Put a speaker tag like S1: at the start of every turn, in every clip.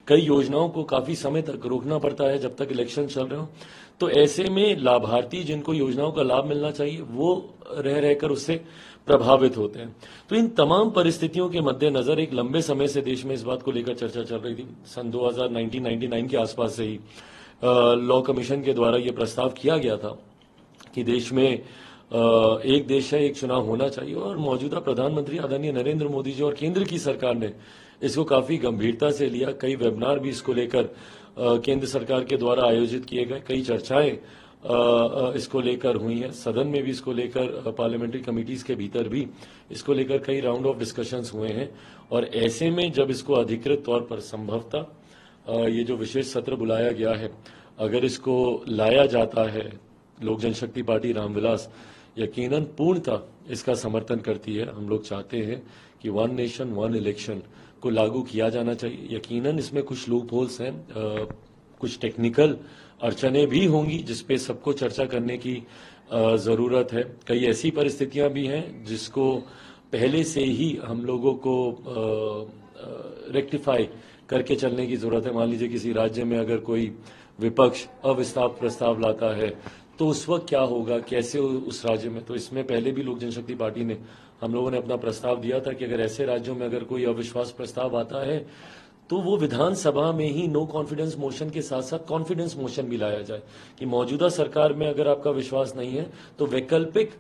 S1: कई योजनाओं को काफी समय तक रोकना पड़ता है जब तक इलेक्शन चल रहे हो। तो ऐसे में लाभार्थी जिनको योजनाओं का लाभ मिलना चाहिए वो रह रहकर उससे प्रभावित होते हैं। तो इन तमाम परिस्थितियों के मद्देनजर एक लंबे समय से देश में इस बात को लेकर चर्चा चल रही थी। सन 1999 के आसपास से ही लॉ कमीशन के द्वारा यह प्रस्ताव किया गया था कि देश में एक देश है एक चुनाव होना चाहिए, और मौजूदा प्रधानमंत्री आदरणीय नरेंद्र मोदी जी और केंद्र की सरकार ने इसको काफी गंभीरता से लिया। कई वेबिनार भी इसको लेकर केंद्र सरकार के द्वारा आयोजित किए गए, कई चर्चाएं इसको लेकर हुई हैं, सदन में भी इसको लेकर पार्लियामेंट्री कमिटीज के भीतर भी इसको लेकर कई राउंड ऑफ डिस्कशंस हुए हैं। और ऐसे में जब इसको अधिकृत तौर पर संभवतः ये जो विशेष सत्र बुलाया गया है, अगर इसको लाया जाता है, लोक जनशक्ति पार्टी रामविलास यकीनन पूर्णतः इसका समर्थन करती है। हम लोग चाहते हैं कि वन नेशन वन इलेक्शन को लागू किया जाना चाहिए। यकीनन इसमें कुछ लूप होल्स हैं, कुछ टेक्निकल अड़चने भी होंगी जिसपे सबको चर्चा करने की जरूरत है। कई ऐसी परिस्थितियां भी हैं जिसको पहले से ही हम लोगों को रेक्टिफाई करके चलने की जरूरत है। मान लीजिए किसी राज्य में अगर कोई विपक्ष अविश्वास प्रस्ताव लाता है तो उस वक्त क्या होगा, कैसे उस राज्य में। तो इसमें पहले भी लोक जनशक्ति पार्टी ने, हम लोगों ने अपना प्रस्ताव दिया था कि अगर ऐसे राज्यों में अगर कोई अविश्वास प्रस्ताव आता है तो वो विधानसभा में ही नो कॉन्फिडेंस मोशन के साथ साथ कॉन्फिडेंस मोशन भी लाया जाए कि मौजूदा सरकार में अगर आपका विश्वास नहीं है तो वैकल्पिक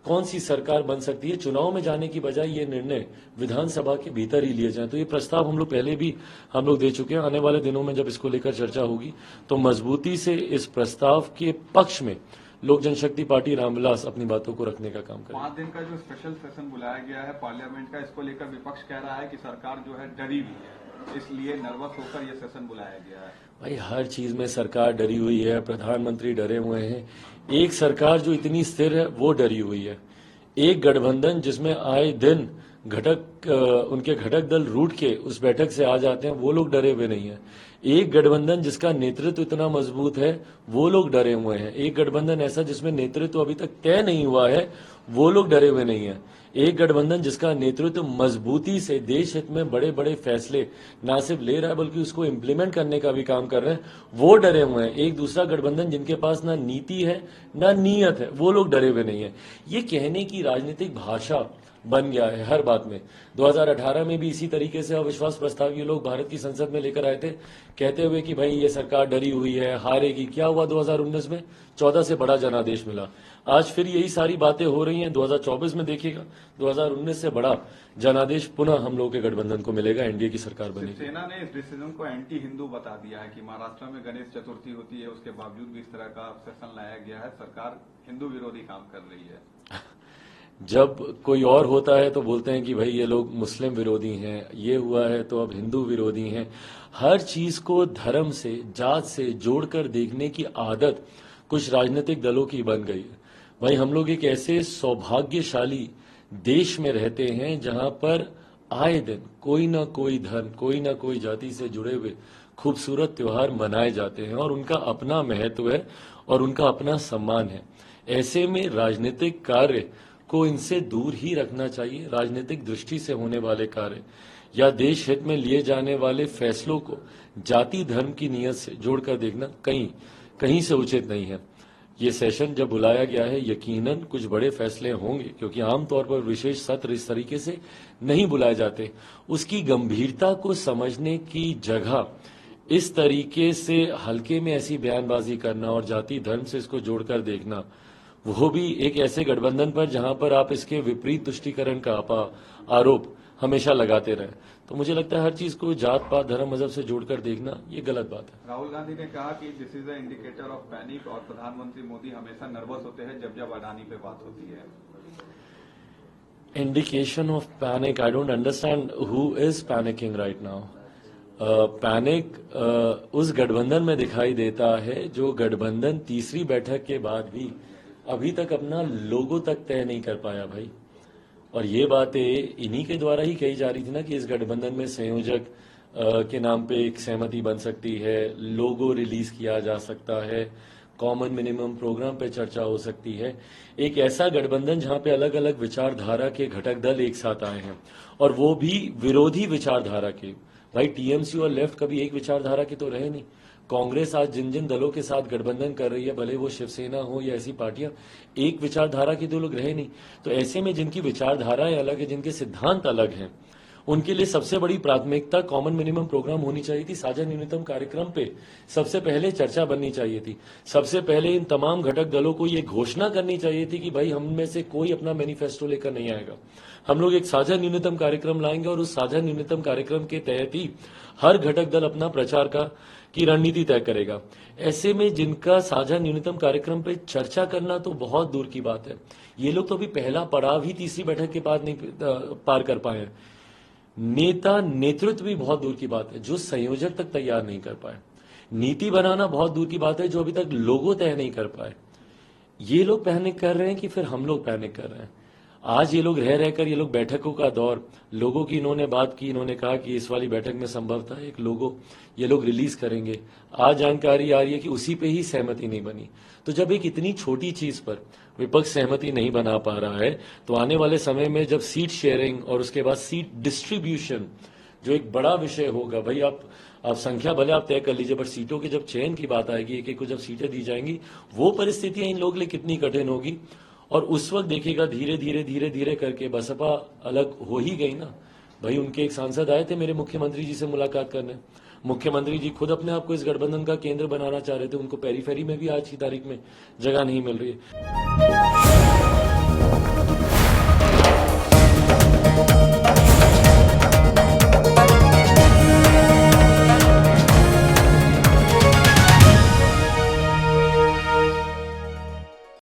S1: कौन सी सरकार बन सकती है। चुनाव में जाने की बजाय ये निर्णय विधानसभा के भीतर ही लिए जाए। तो ये प्रस्ताव हम लोग पहले भी हम लोग दे चुके हैं। आने वाले दिनों में जब इसको लेकर चर्चा होगी तो मजबूती से इस प्रस्ताव के पक्ष में लोक जनशक्ति पार्टी रामविलास अपनी बातों को रखने का काम करेगी।
S2: 5 दिन का जो स्पेशल सेशन बुलाया गया है पार्लियामेंट का, इसको लेकर विपक्ष कह रहा है कि सरकार जो है डरी हुई है, इसलिए नर्वस होकर ये सेशन बुलाया गया है।
S1: भाई हर चीज में सरकार डरी हुई है, प्रधानमंत्री डरे हुए हैं। एक सरकार जो इतनी स्थिर है वो डरी हुई है। एक गठबंधन जिसमें आए दिन उनके घटक दल रूठ के उस बैठक से आ जाते हैं, वो लोग डरे हुए नहीं है। एक गठबंधन जिसका नेतृत्व इतना मजबूत है वो लोग डरे हुए हैं। एक गठबंधन ऐसा जिसमें नेतृत्व अभी तक तय नहीं हुआ है वो लोग डरे हुए नहीं है। एक गठबंधन जिसका नेतृत्व मजबूती से देश हित में बड़े बड़े फैसले ना सिर्फ ले रहा है बल्कि उसको इम्प्लीमेंट करने का भी काम कर रहे हैं, वो डरे हुए हैं। एक दूसरा गठबंधन जिनके पास ना नीति है ना नीयत है, वो लोग डरे हुए नहीं है। ये कहने की राजनीतिक भाषा बन गया है हर बात में। 2018 में भी इसी तरीके से अविश्वास प्रस्ताव ये लोग भारत की संसद में लेकर आए थे, कहते हुए कि भाई ये सरकार डरी हुई है, हारेगी। क्या हुआ 2019 में? 14 से बड़ा जनादेश मिला। आज फिर यही सारी बातें हो रही हैं। 2024 में देखिएगा 2019 से बड़ा जनादेश पुनः हम लोग के गठबंधन को मिलेगा, एनडीए की सरकार बनेगी।
S2: सेना ने इस डिसीजन को एंटी हिंदू बता दिया है कि महाराष्ट्र में गणेश चतुर्थी होती है, उसके बावजूद भी इस तरह का सेशन लाया गया है। सरकार हिंदू विरोधी काम कर रही है।
S1: जब कोई और होता है तो बोलते हैं कि भाई ये लोग मुस्लिम विरोधी हैं, ये हुआ है तो अब हिंदू विरोधी हैं। हर चीज को धर्म से, जात से जोड़कर देखने की आदत कुछ राजनीतिक दलों की बन गई है। भाई हम लोग एक ऐसे सौभाग्यशाली देश में रहते हैं जहां पर आए दिन कोई ना कोई धर्म, कोई ना कोई जाति से जुड़े हुए खूबसूरत त्योहार मनाए जाते हैं और उनका अपना महत्व है और उनका अपना सम्मान है। ऐसे में राजनीतिक कार्य को इनसे दूर ही रखना चाहिए। राजनीतिक दृष्टि से होने वाले कार्य या देश हित में लिए जाने वाले फैसलों को जाति धर्म की नीयत से जोड़कर देखना कहीं से उचित नहीं है। ये सेशन जब बुलाया गया है यकीनन कुछ बड़े फैसले होंगे, क्योंकि आमतौर पर विशेष सत्र इस तरीके से नहीं बुलाए जाते। उसकी गंभीरता को समझने की जगह इस तरीके से हल्के में ऐसी बयानबाजी करना और जाति धर्म से इसको जोड़कर देखना, वो भी एक ऐसे गठबंधन पर जहां पर आप इसके विपरीत तुष्टीकरण का आरोप हमेशा लगाते रहे। तो मुझे लगता है हर चीज को जात पात धर्म मजहब से जोड़कर देखना ये गलत बात है।
S2: राहुल गांधी ने कहा कि this is a indicator of panic और प्रधानमंत्री मोदी हमेशा नर्वस होते हैं जब अडानी पे बात होती है।
S1: Indication of panic, I don't understand who is panicking right now. Panic उस गठबंधन में दिखाई देता है जो गठबंधन तीसरी बैठक के बाद भी अभी तक अपना लोगो तक तय नहीं कर पाया भाई। और ये बातें इन्हीं के द्वारा ही कही जा रही थी ना कि इस गठबंधन में संयोजक के नाम पे एक सहमति बन सकती है, लोगो रिलीज किया जा सकता है, कॉमन मिनिमम प्रोग्राम पे चर्चा हो सकती है। एक ऐसा गठबंधन जहां पे अलग अलग विचारधारा के घटक दल एक साथ आए हैं और वो भी विरोधी विचारधारा के। भाई टीएमसी और लेफ्ट कभी एक विचारधारा के तो रहे नहीं। कांग्रेस आज जिन जिन दलों के साथ गठबंधन कर रही है, भले वो शिवसेना हो या ऐसी पार्टियां, एक विचारधारा के तो लोग रहे नहीं। तो ऐसे में जिनकी विचारधाराएं अलग है, जिनके सिद्धांत अलग हैं, उनके लिए सबसे बड़ी प्राथमिकता कॉमन मिनिमम प्रोग्राम होनी चाहिए थी। साझा न्यूनतम कार्यक्रम पे सबसे पहले चर्चा बननी चाहिए थी। सबसे पहले इन तमाम घटक दलों को ये घोषणा करनी चाहिए थी कि भाई हम में से कोई अपना मैनिफेस्टो लेकर नहीं आएगा, हम लोग एक साझा न्यूनतम कार्यक्रम लाएंगे और उस साझा न्यूनतम कार्यक्रम के तहत ही हर घटक दल अपना प्रचार की रणनीति तय करेगा। ऐसे में जिनका साझा न्यूनतम कार्यक्रम पे चर्चा करना तो बहुत दूर की बात है, ये लोग तो अभी पहला पड़ाव ही तीसरी बैठक के बाद नहीं पार कर पाए हैं। नेता नेतृत्व भी बहुत दूर की बात है, जो संयोजक तक तैयार नहीं कर पाए। नीति बनाना बहुत दूर की बात है, जो अभी तक लोगो तय नहीं कर पाए। ये लोग पैनिक कर रहे हैं कि फिर हम लोग पैनिक कर रहे हैं। आज ये लोग रह रहकर, ये लोग बैठकों का दौर, लोगों की इन्होंने बात की, इन्होंने कहा कि इस वाली बैठक में संभवतः एक लोगो ये लोग रिलीज करेंगे। आज जानकारी आ रही है कि उसी पे ही सहमति नहीं बनी। तो जब एक इतनी छोटी चीज पर विपक्ष सहमति नहीं बना पा रहा है, तो आने वाले समय में जब सीट शेयरिंग और उसके बाद सीट डिस्ट्रीब्यूशन जो एक बड़ा विषय होगा, भाई आप संख्या भले आप तय कर लीजिए, बट सीटों के जब चयन की बात आएगी, एक एक को जब सीटें दी जाएंगी, वो परिस्थितियां इन लोगों के लिए कितनी कठिन होगी। और उस वक्त देखिएगा धीरे धीरे धीरे धीरे करके बसपा अलग हो ही गई ना। भाई उनके एक सांसद आए थे मेरे मुख्यमंत्री जी से मुलाकात करने, मुख्यमंत्री जी खुद अपने आप को इस गठबंधन का केंद्र बनाना चाह रहे थे, उनको पेरीफेरी में भी आज की तारीख में जगह नहीं मिल रही है।